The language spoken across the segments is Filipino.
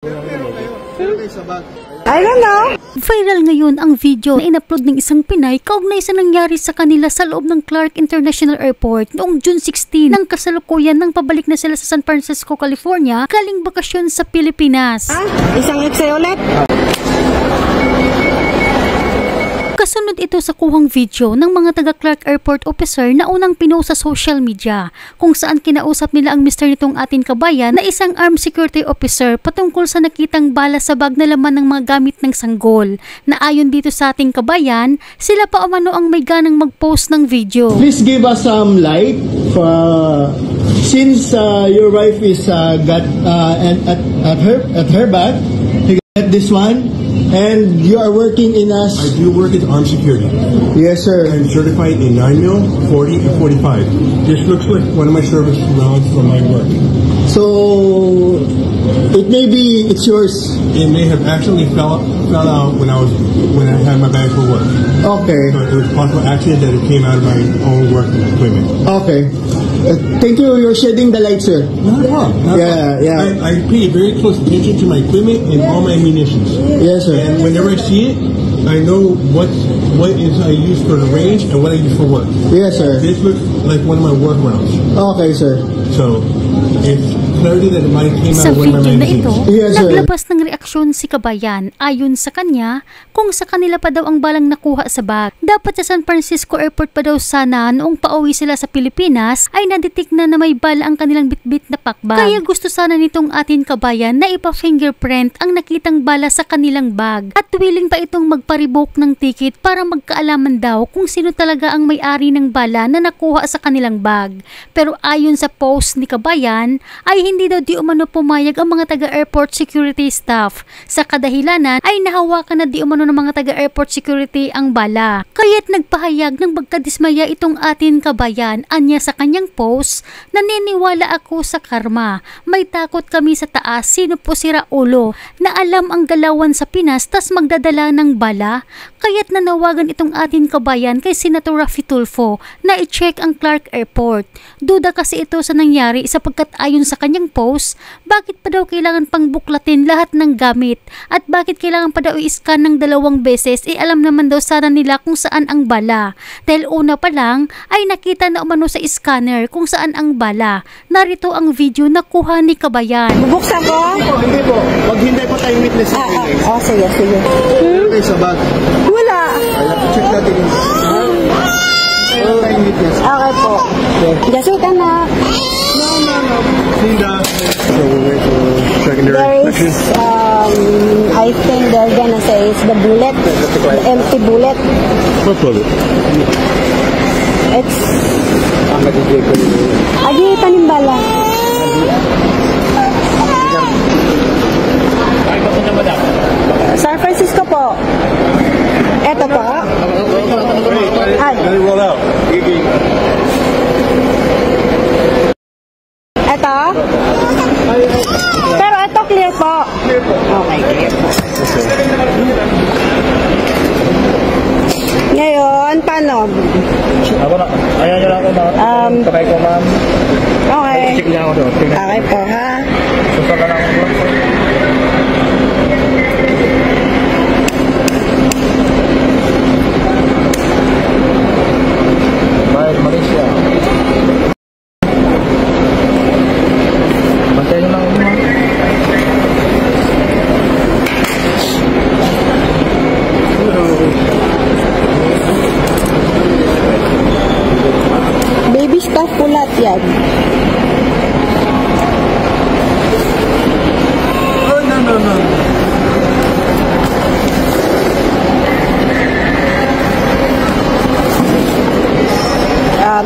I don't know. Viral ngayon ang video na in-upload ng isang Pinay kaugnay sa nangyari sa kanila sa loob ng Clark International Airport noong June 16 nang kasalukuyan nang pabalik na sila sa San Francisco, California galing bakasyon sa Pilipinas. Isang eksay ulit. Kasunod ito sa kuhang video ng mga taga-Clark Airport officer na unang pinost sa social media kung saan kinausap nila ang mister nitong ating kabayan na isang armed security officer patungkol sa nakitang bala sa bag na laman ng mga gamit ng sanggol na ayon dito sa ating kabayan, sila pa umano ang may ganang mag-post ng video. Please give us some light since your wife is got at her back. You get this one. And you are working in us. I do work as armed security. Yes, sir. I'm certified in 9mm, 40, and 45. This looks like one of my service rounds for my work. So it may be it's yours. It may have accidentally fell out when I had my bag for work. Okay. So it was a possible accident that it came out of my own work equipment. Okay. Thank you. You're shedding the light, sir. Not wrong. Yeah. I pay very close attention to my equipment and all my ammunitions. Yes, sir. And whenever I see it, I know what is I use for the range and what I use for work. Yes, sir. This looks like one of my work rounds. Okay, sir. So it's clarity that it might came Sa out of one of my video na ito, Yes, sir. naglabas ng reaksyon si kabayan ayon sa kanya kung sa kanila pa daw ang balang nakuha sa bag. Dapat sa San Francisco Airport pa daw sana noong pauwi sila sa Pilipinas ay nadetect na may bala ang kanilang bitbit na pakbag. Kaya gusto sana nitong ating kabayan na ipa-fingerprint ang nakitang bala sa kanilang bag at willing pa itong magpa-revoke ng ticket para magkaalaman daw kung sino talaga ang may-ari ng bala na nakuha sa kanilang bag. Pero ayon sa post ni kabayan ay hindi daw di umano pumayag ang mga taga-airport security staff. Sa kadahilanan ay nahawakan na di umano ng mga taga-airport security ang bala. Kaya't nagpahayag ng pagkadismaya itong ating kabayan. Anya sa kanyang post, naniniwala ako sa karma. May takot kami sa taas. Sino po si Raulo na alam ang galawan sa Pinas tas magdadala ng bala? Kaya't nanawagan itong ating kabayan kay Senator Raffy Tulfo na i-check ang Clark Airport. Duda kasi ito sa nangyari sapagkat ayon sa kanyang post, bakit pa daw kailangan pang buklatin lahat ng gamit at bakit kailangan pa daw i-scan ng 2 beses, alam naman daw sana nila kung saan ang bala. Dahil una pa lang ay nakita na umano sa scanner kung saan ang bala. Narito ang video na kuha ni kabayan. Bubuksan ko? Hindi po. Maghintay po tayong witness. Sige. Okay, sa bag. Wala. Check natin yung tayong witness. Okay po. Gasutan na. So we wait for secondary There is, I think they're gonna say it's the bullet, the empty bullet. What bullet? It's Agi panimbala. San Francisco po. Eto po. Ay. Let it roll out. Eto. Pero ito clear po. Okay, clear po. Ngayon, paano? Ayan nyo lang ako, ma'am. Kamay ko, ma'am. Okay. Check niya ako doon. Okay po, ha? Susaka lang ako. Bye, Malaysia. Bantayan nyo lang ako, ma'am. Baby stuff pulat yan. Oh, no.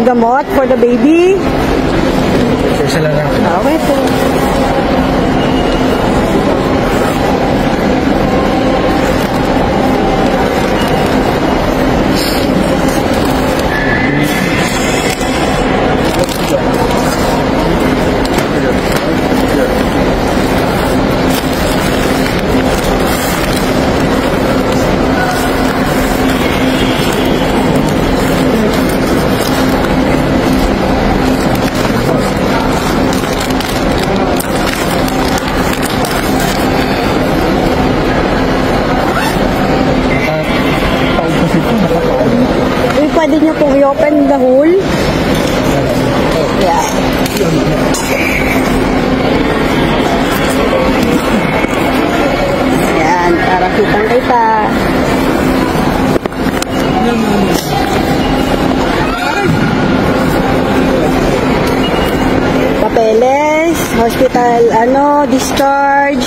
Gamot for the baby. Isa lang lang. Okay po. para kitang-kita. Papeles, hospital, discharge.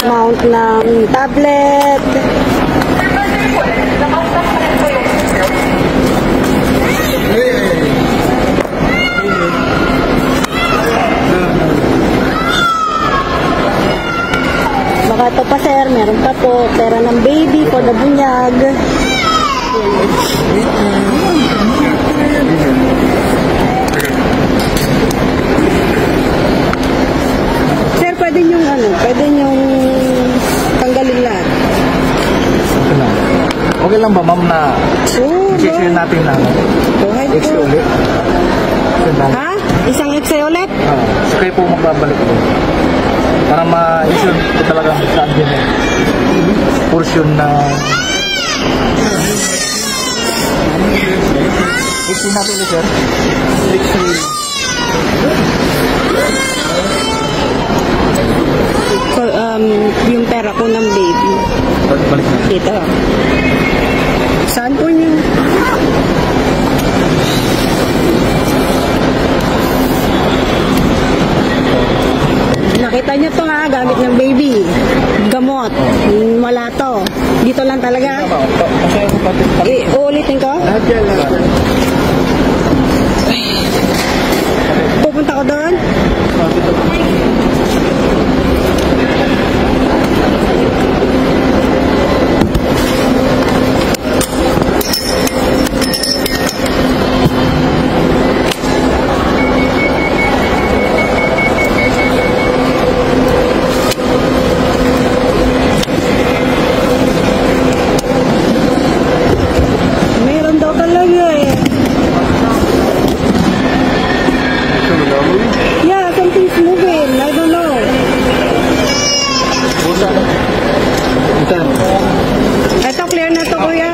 Amount ng tablet. Baka ito pa sir, meron pa po pera ng baby for the bunyag. Sir, pwede nyong tanggalin lahat. Okay lang. Okay lang ba, ma'am, na i-share natin na Go ahead X po. ulit? Ha? Isang X-ray ulit? So kayo po magbabalik ko. Para ma-issue ko talaga saan din portion na issue natin ulit, sir. So, yung pera ko ng baby. Balik na. Dito. Saan po niyo? Nakita niyo to ha, gamit ng baby. Gamot. Wala to. Dito lang talaga. Uulitin ko? Lahat yan, lahat yan. Pupunta ko doon? Meron daw talaga eh. Yeah, something's moving. I don't know. Ito, clear na to, kuya.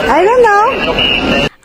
I don't know.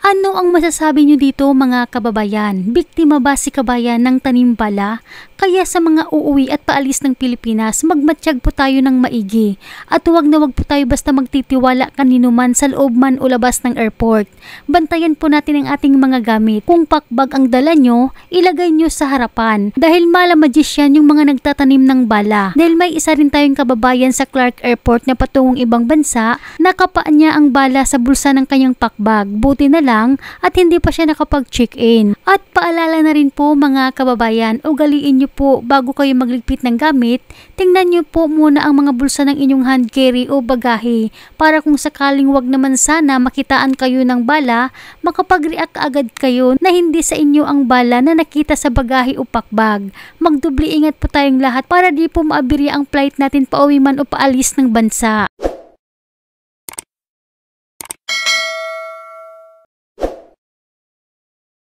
Ano ang masasabi nyo dito mga kababayan? Biktima ba si kabayan ng tanim bala? Kaya sa mga uuwi at paalis ng Pilipinas, magmatsyag po tayo ng maigi. At huwag na wag po tayo basta magtitiwala kanino man sa loob man o labas ng airport. Bantayan po natin ang ating mga gamit. Kung pakbag ang dala nyo, ilagay nyo sa harapan. Dahil malamagis yan yung mga nagtatanim ng bala. Dahil may isa rin tayong kababayan sa Clark Airport na patungong ibang bansa, nakapaan niya ang bala sa bulsa ng kanyang pakbag. Buti na lang at hindi pa siya nakapag-check-in. At paalala na rin po mga kababayan, ugaliin nyo po bago kayo magligpit ng gamit, tingnan nyo po muna ang mga bulsa ng inyong hand carry o bagahe para kung sakaling wag naman sana makitaan kayo ng bala, makapag-react agad kayo na hindi sa inyo ang bala na nakita sa bagahe o pakbag. Magdubli ingat po tayong lahat para di po maabirya ang flight natin pauwi man o paalis ng bansa.